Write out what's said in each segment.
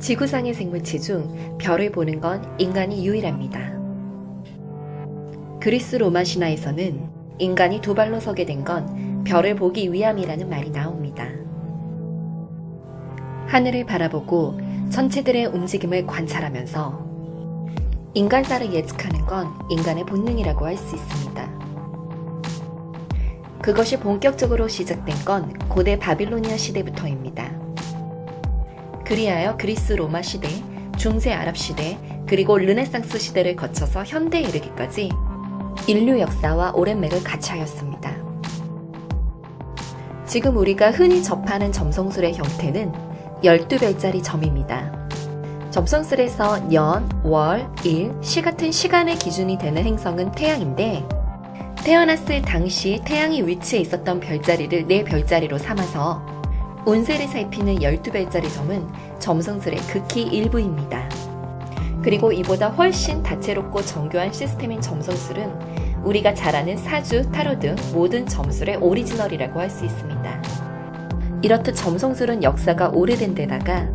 지구상의 생물체 중 별을 보는 건 인간이 유일합니다. 그리스 로마 신화에서는 인간이 두 발로 서게 된 건 별을 보기 위함이라는 말이 나옵니다. 하늘을 바라보고 천체들의 움직임을 관찰하면서 인간사를 예측하는 건 인간의 본능이라고 할 수 있습니다. 그것이 본격적으로 시작된 건 고대 바빌로니아 시대부터입니다. 그리하여 그리스 로마 시대, 중세 아랍 시대, 그리고 르네상스 시대를 거쳐서 현대에 이르기까지 인류 역사와 오랜 맥을 같이 하였습니다. 지금 우리가 흔히 접하는 점성술의 형태는 12별짜리 점입니다. 점성술에서 년, 월, 일, 시 같은 시간의 기준이 되는 행성은 태양인데 태어났을 당시 태양이 위치해 있었던 별자리를 4별자리로 삼아서 운세를 살피는 12별짜리 점은 점성술의 극히 일부입니다. 그리고 이보다 훨씬 다채롭고 정교한 시스템인 점성술은 우리가 잘 아는 사주, 타로 등 모든 점술의 오리지널이라고 할 수 있습니다. 이렇듯 점성술은 역사가 오래된 데다가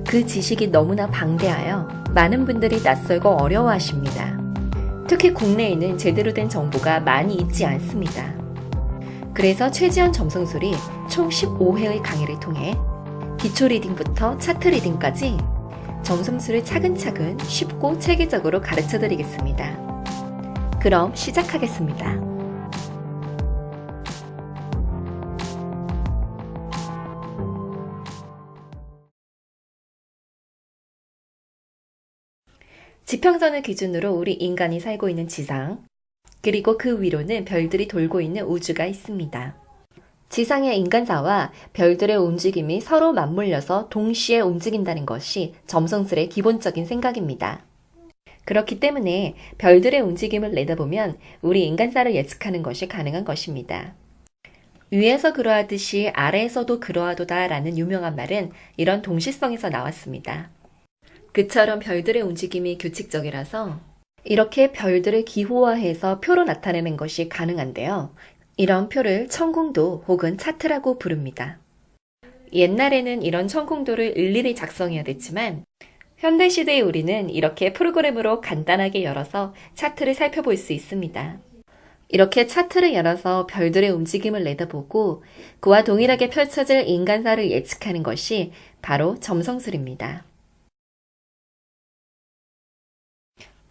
그 지식이 너무나 방대하여 많은 분들이 낯설고 어려워하십니다. 특히 국내에는 제대로 된 정보가 많이 있지 않습니다. 그래서 최지연 점성술이 총 15회의 강의를 통해 기초 리딩부터 차트 리딩까지 점성술을 차근차근 쉽고 체계적으로 가르쳐 드리겠습니다. 그럼 시작하겠습니다. 지평선을 기준으로 우리 인간이 살고 있는 지상, 그리고 그 위로는 별들이 돌고 있는 우주가 있습니다. 지상의 인간사와 별들의 움직임이 서로 맞물려서 동시에 움직인다는 것이 점성술의 기본적인 생각입니다. 그렇기 때문에 별들의 움직임을 내다보면 우리 인간사를 예측하는 것이 가능한 것입니다. 위에서 그러하듯이 아래에서도 그러하도다 라는 유명한 말은 이런 동시성에서 나왔습니다. 그처럼 별들의 움직임이 규칙적이라서 이렇게 별들을 기호화해서 표로 나타내는 것이 가능한데요. 이런 표를 천궁도 혹은 차트라고 부릅니다. 옛날에는 이런 천궁도를 일일이 작성해야 됐지만 현대시대의 우리는 이렇게 프로그램으로 간단하게 열어서 차트를 살펴볼 수 있습니다. 이렇게 차트를 열어서 별들의 움직임을 내다보고 그와 동일하게 펼쳐질 인간사를 예측하는 것이 바로 점성술입니다.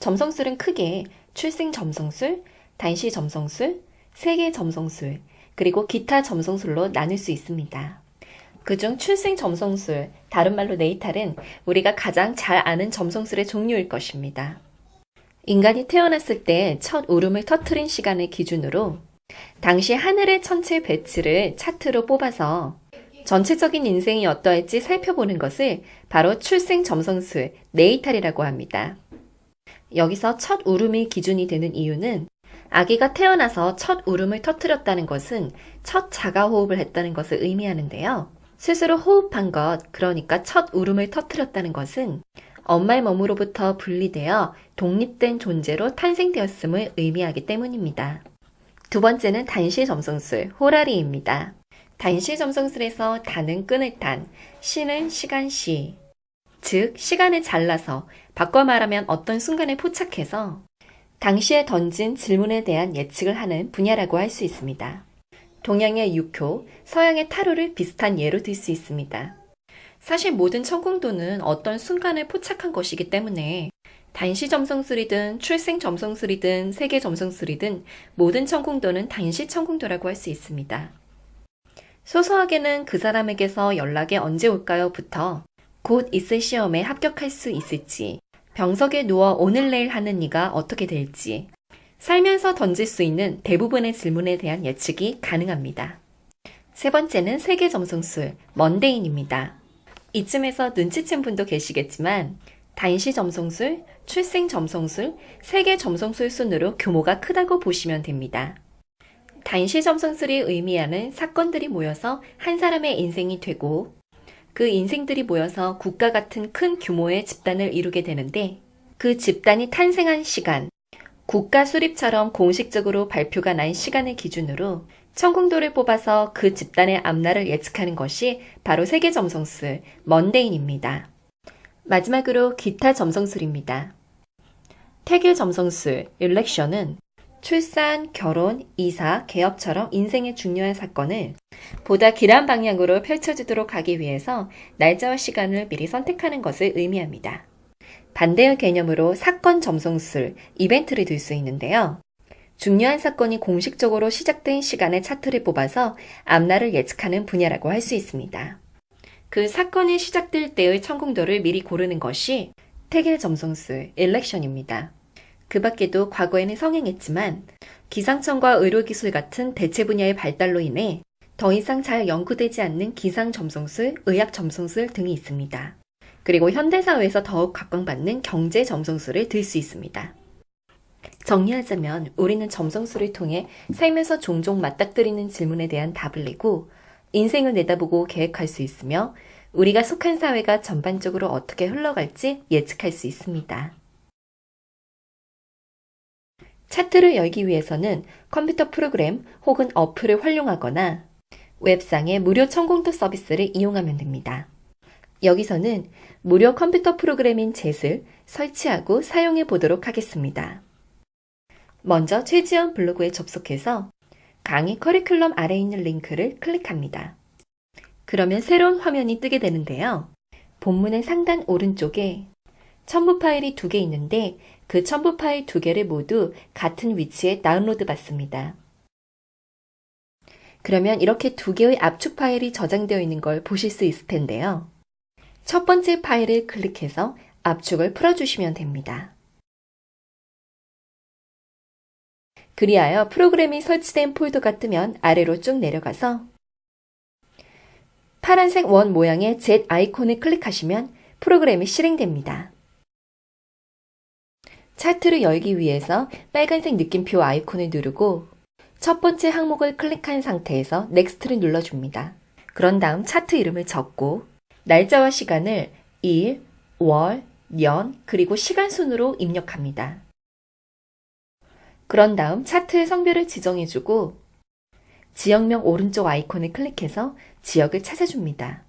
점성술은 크게 출생 점성술, 단시 점성술, 세계 점성술, 그리고 기타 점성술로 나눌 수 있습니다. 그중 출생 점성술, 다른 말로 네이탈은 우리가 가장 잘 아는 점성술의 종류일 것입니다. 인간이 태어났을 때 첫 울음을 터뜨린 시간을 기준으로 당시 하늘의 천체 배치를 차트로 뽑아서 전체적인 인생이 어떠할지 살펴보는 것을 바로 출생 점성술, 네이탈이라고 합니다. 여기서 첫 울음이 기준이 되는 이유는 아기가 태어나서 첫 울음을 터뜨렸다는 것은 첫 자가호흡을 했다는 것을 의미하는데요. 스스로 호흡한 것, 그러니까 첫 울음을 터뜨렸다는 것은 엄마의 몸으로부터 분리되어 독립된 존재로 탄생되었음을 의미하기 때문입니다. 두 번째는 단시 점성술, 호라리입니다. 단시 점성술에서 단은 끈을 탄, 시는 시간시, 즉 시간을 잘라서 바꿔 말하면 어떤 순간에 포착해서 당시에 던진 질문에 대한 예측을 하는 분야라고 할 수 있습니다. 동양의 육효, 서양의 타로를 비슷한 예로 들 수 있습니다. 사실 모든 천궁도는 어떤 순간을 포착한 것이기 때문에 단시 점성술이든 출생 점성술이든 세계 점성술이든 모든 천궁도는 단시 천궁도라고 할 수 있습니다. 소소하게는 그 사람에게서 연락이 언제 올까요?부터 곧 있을 시험에 합격할 수 있을지, 병석에 누워 오늘 내일 하는 이가 어떻게 될지, 살면서 던질 수 있는 대부분의 질문에 대한 예측이 가능합니다. 세 번째는 세계 점성술, 먼데인입니다. 이쯤에서 눈치챈 분도 계시겠지만 단시 점성술, 출생 점성술, 세계 점성술 순으로 규모가 크다고 보시면 됩니다. 단시 점성술이 의미하는 사건들이 모여서 한 사람의 인생이 되고 그 인생들이 모여서 국가 같은 큰 규모의 집단을 이루게 되는데 그 집단이 탄생한 시간, 국가 수립처럼 공식적으로 발표가 난 시간을 기준으로 천궁도를 뽑아서 그 집단의 앞날을 예측하는 것이 바로 세계 점성술, 먼데인입니다. 마지막으로 기타 점성술입니다. 태길 점성술, 일렉션은 출산, 결혼, 이사, 개업처럼 인생의 중요한 사건을 보다 길한 방향으로 펼쳐지도록 하기 위해서 날짜와 시간을 미리 선택하는 것을 의미합니다. 반대의 개념으로 사건 점성술, 이벤트를 들 수 있는데요. 중요한 사건이 공식적으로 시작된 시간의 차트를 뽑아서 앞날을 예측하는 분야라고 할 수 있습니다. 그 사건이 시작될 때의 천공도를 미리 고르는 것이 태길 점성술, 일렉션입니다. 그 밖에도 과거에는 성행했지만 기상청과 의료기술 같은 대체 분야의 발달로 인해 더 이상 잘 연구되지 않는 기상 점성술, 의학 점성술 등이 있습니다. 그리고 현대사회에서 더욱 각광받는 경제 점성술을 들 수 있습니다. 정리하자면 우리는 점성술을 통해 살면서 종종 맞닥뜨리는 질문에 대한 답을 내고 인생을 내다보고 계획할 수 있으며 우리가 속한 사회가 전반적으로 어떻게 흘러갈지 예측할 수 있습니다. 차트를 열기 위해서는 컴퓨터 프로그램 혹은 어플을 활용하거나 웹상의 무료 천공도 서비스를 이용하면 됩니다. 여기서는 무료 컴퓨터 프로그램인 젯을 설치하고 사용해 보도록 하겠습니다. 먼저 최지연 블로그에 접속해서 강의 커리큘럼 아래에 있는 링크를 클릭합니다. 그러면 새로운 화면이 뜨게 되는데요. 본문의 상단 오른쪽에 첨부 파일이 2개 있는데 그 첨부 파일 2개를 모두 같은 위치에 다운로드 받습니다. 그러면 이렇게 2개의 압축 파일이 저장되어 있는 걸 보실 수 있을 텐데요. 첫 번째 파일을 클릭해서 압축을 풀어주시면 됩니다. 그리하여 프로그램이 설치된 폴더가 뜨면 아래로 쭉 내려가서 파란색 원 모양의 Z 아이콘을 클릭하시면 프로그램이 실행됩니다. 차트를 열기 위해서 빨간색 느낌표 아이콘을 누르고 첫 번째 항목을 클릭한 상태에서 넥스트를 눌러줍니다. 그런 다음 차트 이름을 적고 날짜와 시간을 일, 월, 년, 그리고 시간 순으로 입력합니다. 그런 다음 차트의 성별을 지정해주고 지역명 오른쪽 아이콘을 클릭해서 지역을 찾아줍니다.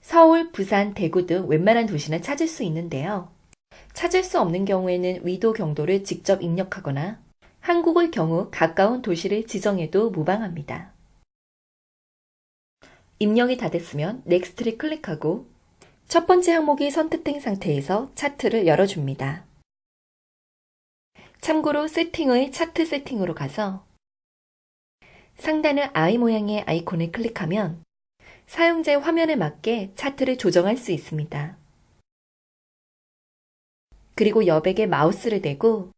서울, 부산, 대구 등 웬만한 도시는 찾을 수 있는데요. 찾을 수 없는 경우에는 위도 경도를 직접 입력하거나 한국의 경우 가까운 도시를 지정해도 무방합니다. 입력이 다 됐으면 넥스트를 클릭하고 첫 번째 항목이 선택된 상태에서 차트를 열어줍니다. 참고로 세팅의 차트 세팅으로 가서 상단의 I 모양의 아이콘을 클릭하면 사용자의 화면에 맞게 차트를 조정할 수 있습니다. 그리고 여백에 마우스를 대고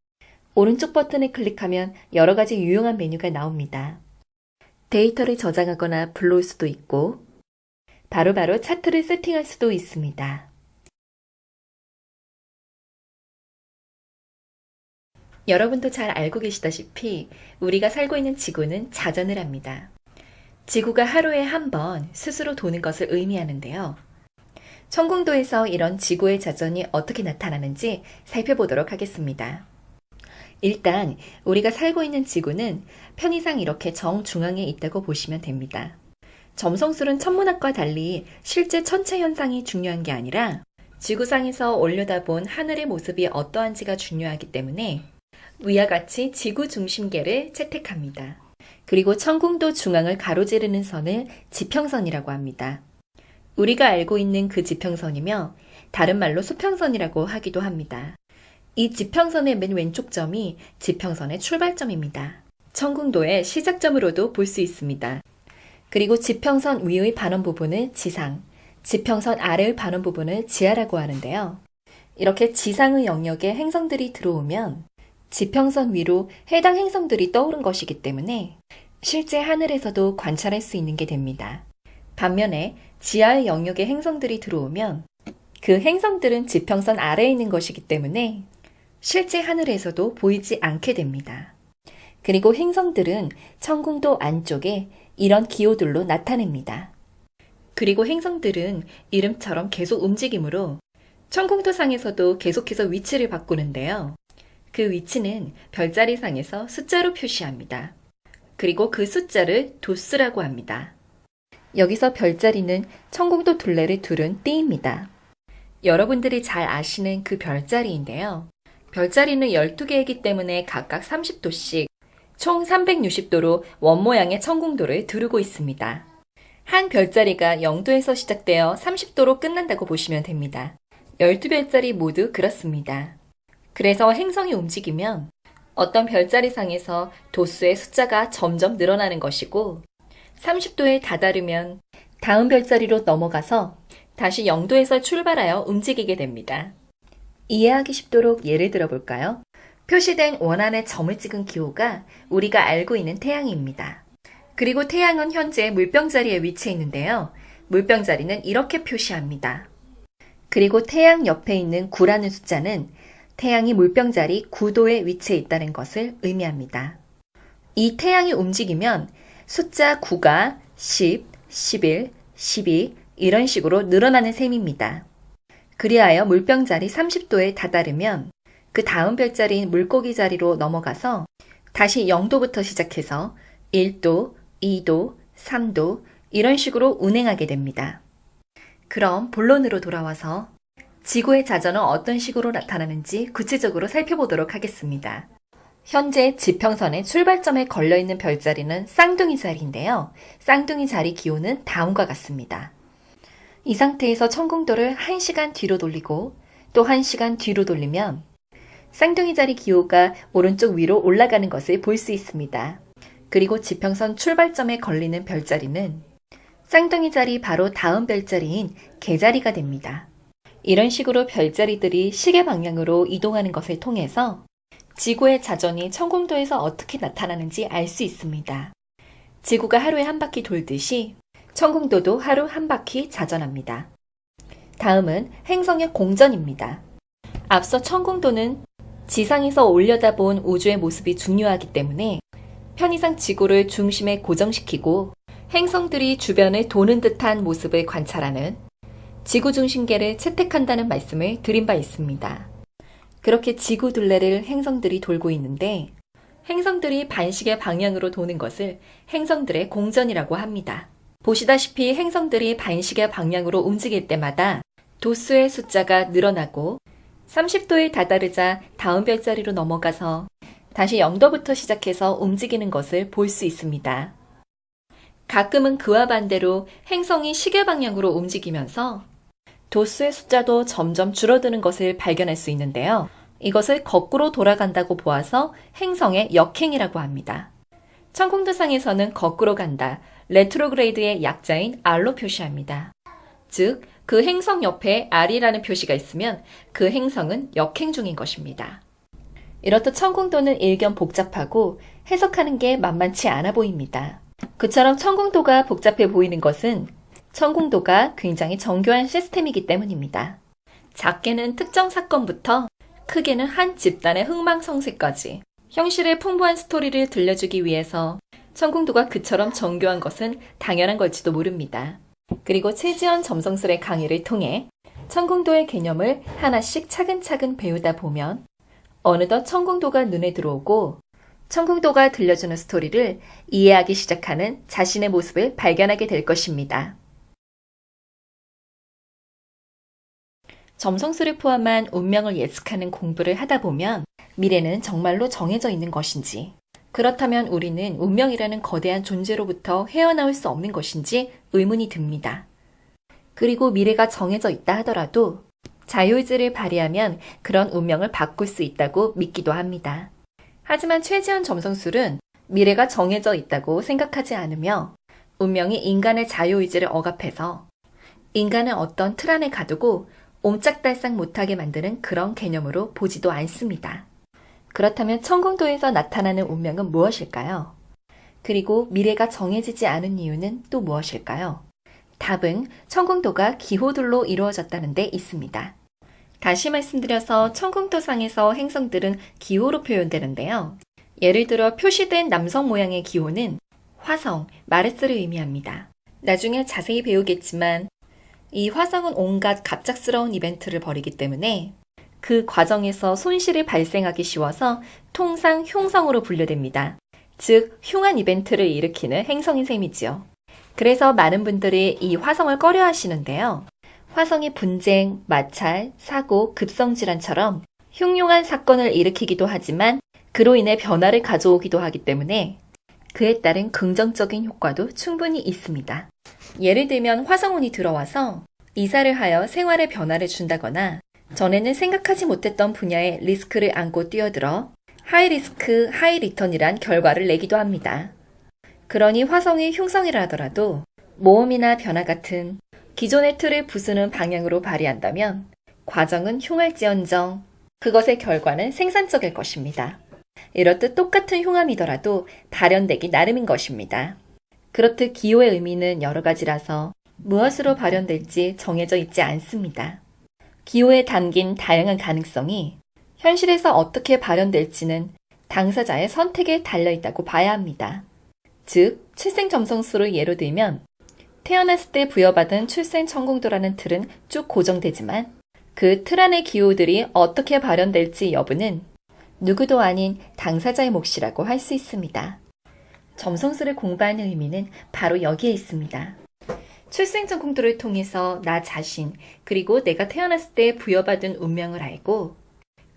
오른쪽 버튼을 클릭하면 여러 가지 유용한 메뉴가 나옵니다. 데이터를 저장하거나 불러올 수도 있고 바로바로 차트를 세팅할 수도 있습니다. 여러분도 잘 알고 계시다시피 우리가 살고 있는 지구는 자전을 합니다. 지구가 하루에 한 번 스스로 도는 것을 의미하는데요. 천공도에서 이런 지구의 자전이 어떻게 나타나는지 살펴보도록 하겠습니다. 일단 우리가 살고 있는 지구는 편의상 이렇게 정중앙에 있다고 보시면 됩니다. 점성술은 천문학과 달리 실제 천체 현상이 중요한 게 아니라 지구상에서 올려다본 하늘의 모습이 어떠한지가 중요하기 때문에 위와 같이 지구 중심계를 채택합니다. 그리고 천공도 중앙을 가로지르는 선을 지평선이라고 합니다. 우리가 알고 있는 그 지평선이며 다른 말로 수평선이라고 하기도 합니다. 이 지평선의 맨 왼쪽 점이 지평선의 출발점입니다. 천공도의 시작점으로도 볼 수 있습니다. 그리고 지평선 위의 반원 부분을 지상, 지평선 아래의 반원 부분을 지하라고 하는데요. 이렇게 지상의 영역에 행성들이 들어오면 지평선 위로 해당 행성들이 떠오른 것이기 때문에 실제 하늘에서도 관찰할 수 있는 게 됩니다. 반면에 지하의 영역에 행성들이 들어오면 그 행성들은 지평선 아래에 있는 것이기 때문에 실제 하늘에서도 보이지 않게 됩니다. 그리고 행성들은 천공도 안쪽에 이런 기호들로 나타냅니다. 그리고 행성들은 이름처럼 계속 움직이므로 천공도상에서도 계속해서 위치를 바꾸는데요. 그 위치는 별자리상에서 숫자로 표시합니다. 그리고 그 숫자를 도스라고 합니다. 여기서 별자리는 천공도 둘레를 두른 띠입니다. 여러분들이 잘 아시는 그 별자리인데요. 별자리는 12개이기 때문에 각각 30도씩 총 360도로 원 모양의 천궁도를 두르고 있습니다. 한 별자리가 0도에서 시작되어 30도로 끝난다고 보시면 됩니다. 12별자리 모두 그렇습니다. 그래서 행성이 움직이면 어떤 별자리 상에서 도수의 숫자가 점점 늘어나는 것이고 30도에 다다르면 다음 별자리로 넘어가서 다시 0도에서 출발하여 움직이게 됩니다. 이해하기 쉽도록 예를 들어볼까요? 표시된 원안에 점을 찍은 기호가 우리가 알고 있는 태양입니다. 그리고 태양은 현재 물병자리에 위치해 있는데요. 물병자리는 이렇게 표시합니다. 그리고 태양 옆에 있는 9라는 숫자는 태양이 물병자리 9도에 위치해 있다는 것을 의미합니다. 이 태양이 움직이면 숫자 9가 10, 11, 12 이런 식으로 늘어나는 셈입니다. 그리하여 물병자리 30도에 다다르면 그 다음 별자리인 물고기 자리로 넘어가서 다시 0도부터 시작해서 1도, 2도, 3도 이런 식으로 운행하게 됩니다. 그럼 본론으로 돌아와서 지구의 자전은 어떤 식으로 나타나는지 구체적으로 살펴보도록 하겠습니다. 현재 지평선의 출발점에 걸려있는 별자리는 쌍둥이 자리인데요. 쌍둥이 자리 기호는 다음과 같습니다. 이 상태에서 천궁도를 1시간 뒤로 돌리고 또 1시간 뒤로 돌리면 쌍둥이 자리 기호가 오른쪽 위로 올라가는 것을 볼 수 있습니다. 그리고 지평선 출발점에 걸리는 별자리는 쌍둥이 자리 바로 다음 별자리인 개자리가 됩니다. 이런 식으로 별자리들이 시계 방향으로 이동하는 것을 통해서 지구의 자전이 천궁도에서 어떻게 나타나는지 알 수 있습니다. 지구가 하루에 한 바퀴 돌듯이 천궁도도 하루 한 바퀴 자전합니다. 다음은 행성의 공전입니다. 앞서 천궁도는 지상에서 올려다본 우주의 모습이 중요하기 때문에 편의상 지구를 중심에 고정시키고 행성들이 주변을 도는 듯한 모습을 관찰하는 지구 중심계를 채택한다는 말씀을 드린 바 있습니다. 그렇게 지구 둘레를 행성들이 돌고 있는데 행성들이 반시계 방향으로 도는 것을 행성들의 공전이라고 합니다. 보시다시피 행성들이 반시계 방향으로 움직일 때마다 도수의 숫자가 늘어나고 30도에 다다르자 다음 별자리로 넘어가서 다시 0도부터 시작해서 움직이는 것을 볼 수 있습니다. 가끔은 그와 반대로 행성이 시계 방향으로 움직이면서 도수의 숫자도 점점 줄어드는 것을 발견할 수 있는데요. 이것을 거꾸로 돌아간다고 보아서 행성의 역행이라고 합니다. 천궁도상에서는 거꾸로 간다, 레트로그레이드의 약자인 R로 표시합니다. 즉, 그 행성 옆에 R이라는 표시가 있으면 그 행성은 역행 중인 것입니다. 이렇듯 천궁도는 일견 복잡하고 해석하는 게 만만치 않아 보입니다. 그처럼 천궁도가 복잡해 보이는 것은 천궁도가 굉장히 정교한 시스템이기 때문입니다. 작게는 특정 사건부터 크게는 한 집단의 흥망성쇠까지 형식의 풍부한 스토리를 들려주기 위해서 천궁도가 그처럼 정교한 것은 당연한 걸지도 모릅니다. 그리고 최지연 점성술의 강의를 통해 천궁도의 개념을 하나씩 차근차근 배우다 보면 어느덧 천궁도가 눈에 들어오고 천궁도가 들려주는 스토리를 이해하기 시작하는 자신의 모습을 발견하게 될 것입니다. 점성술을 포함한 운명을 예측하는 공부를 하다 보면 미래는 정말로 정해져 있는 것인지, 그렇다면 우리는 운명이라는 거대한 존재로부터 헤어나올 수 없는 것인지 의문이 듭니다. 그리고 미래가 정해져 있다 하더라도 자유의지를 발휘하면 그런 운명을 바꿀 수 있다고 믿기도 합니다. 하지만 최지연 점성술은 미래가 정해져 있다고 생각하지 않으며 운명이 인간의 자유의지를 억압해서 인간을 어떤 틀 안에 가두고 옴짝달싹 못하게 만드는 그런 개념으로 보지도 않습니다. 그렇다면 천궁도에서 나타나는 운명은 무엇일까요? 그리고 미래가 정해지지 않은 이유는 또 무엇일까요? 답은 천궁도가 기호들로 이루어졌다는 데 있습니다. 다시 말씀드려서 천궁도상에서 행성들은 기호로 표현되는데요. 예를 들어 표시된 남성 모양의 기호는 화성, 마르스를 의미합니다. 나중에 자세히 배우겠지만 이 화성은 온갖 갑작스러운 이벤트를 벌이기 때문에 그 과정에서 손실이 발생하기 쉬워서 통상 흉성으로 분류됩니다. 즉, 흉한 이벤트를 일으키는 행성인 셈이지요. 그래서 많은 분들이 이 화성을 꺼려 하시는데요. 화성이 분쟁, 마찰, 사고, 급성질환처럼 흉흉한 사건을 일으키기도 하지만 그로 인해 변화를 가져오기도 하기 때문에 그에 따른 긍정적인 효과도 충분히 있습니다. 예를 들면 화성운이 들어와서 이사를 하여 생활에 변화를 준다거나 전에는 생각하지 못했던 분야에 리스크를 안고 뛰어들어 하이 리스크, 하이 리턴이란 결과를 내기도 합니다. 그러니 화성이 흉성이라 하더라도 모험이나 변화 같은 기존의 틀을 부수는 방향으로 발휘한다면 과정은 흉할지언정 그것의 결과는 생산적일 것입니다. 이렇듯 똑같은 흉함이더라도 발현되기 나름인 것입니다. 그렇듯 기호의 의미는 여러 가지라서 무엇으로 발현될지 정해져 있지 않습니다. 기호에 담긴 다양한 가능성이 현실에서 어떻게 발현될지는 당사자의 선택에 달려있다고 봐야 합니다. 즉, 출생점성술을 예로 들면 태어났을 때 부여받은 출생천공도라는 틀은 쭉 고정되지만 그 틀 안의 기호들이 어떻게 발현될지 여부는 누구도 아닌 당사자의 몫이라고 할 수 있습니다. 점성술을 공부하는 의미는 바로 여기에 있습니다. 출생전공도를 통해서 나 자신 그리고 내가 태어났을 때 부여받은 운명을 알고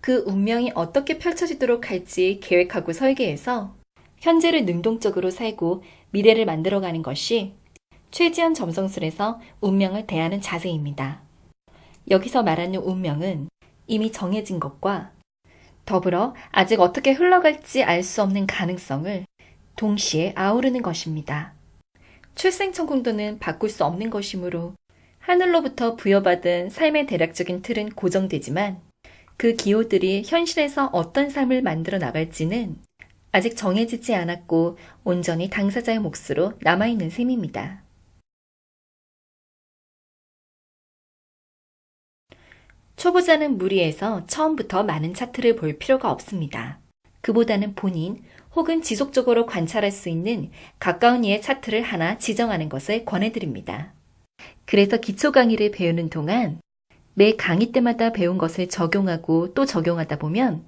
그 운명이 어떻게 펼쳐지도록 할지 계획하고 설계해서 현재를 능동적으로 살고 미래를 만들어가는 것이 최지연 점성술에서 운명을 대하는 자세입니다. 여기서 말하는 운명은 이미 정해진 것과 더불어 아직 어떻게 흘러갈지 알 수 없는 가능성을 동시에 아우르는 것입니다. 출생천공도는 바꿀 수 없는 것이므로 하늘로부터 부여받은 삶의 대략적인 틀은 고정되지만 그 기호들이 현실에서 어떤 삶을 만들어 나갈지는 아직 정해지지 않았고 온전히 당사자의 몫으로 남아있는 셈입니다. 초보자는 무리해서 처음부터 많은 차트를 볼 필요가 없습니다. 그보다는 본인 혹은 지속적으로 관찰할 수 있는 가까운 이의 차트를 하나 지정하는 것을 권해드립니다. 그래서 기초 강의를 배우는 동안 매 강의 때마다 배운 것을 적용하고 또 적용하다 보면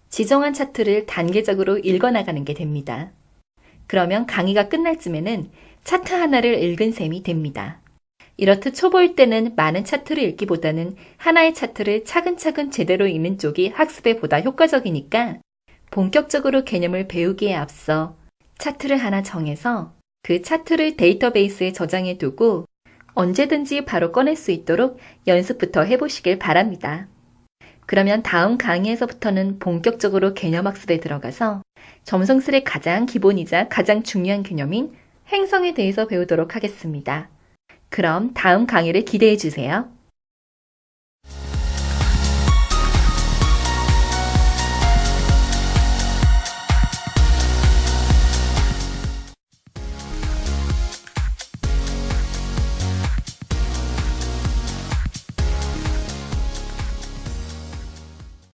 지정한 차트를 단계적으로 읽어나가는 게 됩니다. 그러면 강의가 끝날 쯤에는 차트 하나를 읽은 셈이 됩니다. 이렇듯 초보일 때는 많은 차트를 읽기보다는 하나의 차트를 차근차근 제대로 읽는 쪽이 학습에 보다 효과적이니까 본격적으로 개념을 배우기에 앞서 차트를 하나 정해서 그 차트를 데이터베이스에 저장해 두고 언제든지 바로 꺼낼 수 있도록 연습부터 해보시길 바랍니다. 그러면 다음 강의에서부터는 본격적으로 개념학습에 들어가서 점성술의 가장 기본이자 가장 중요한 개념인 행성에 대해서 배우도록 하겠습니다. 그럼 다음 강의를 기대해 주세요.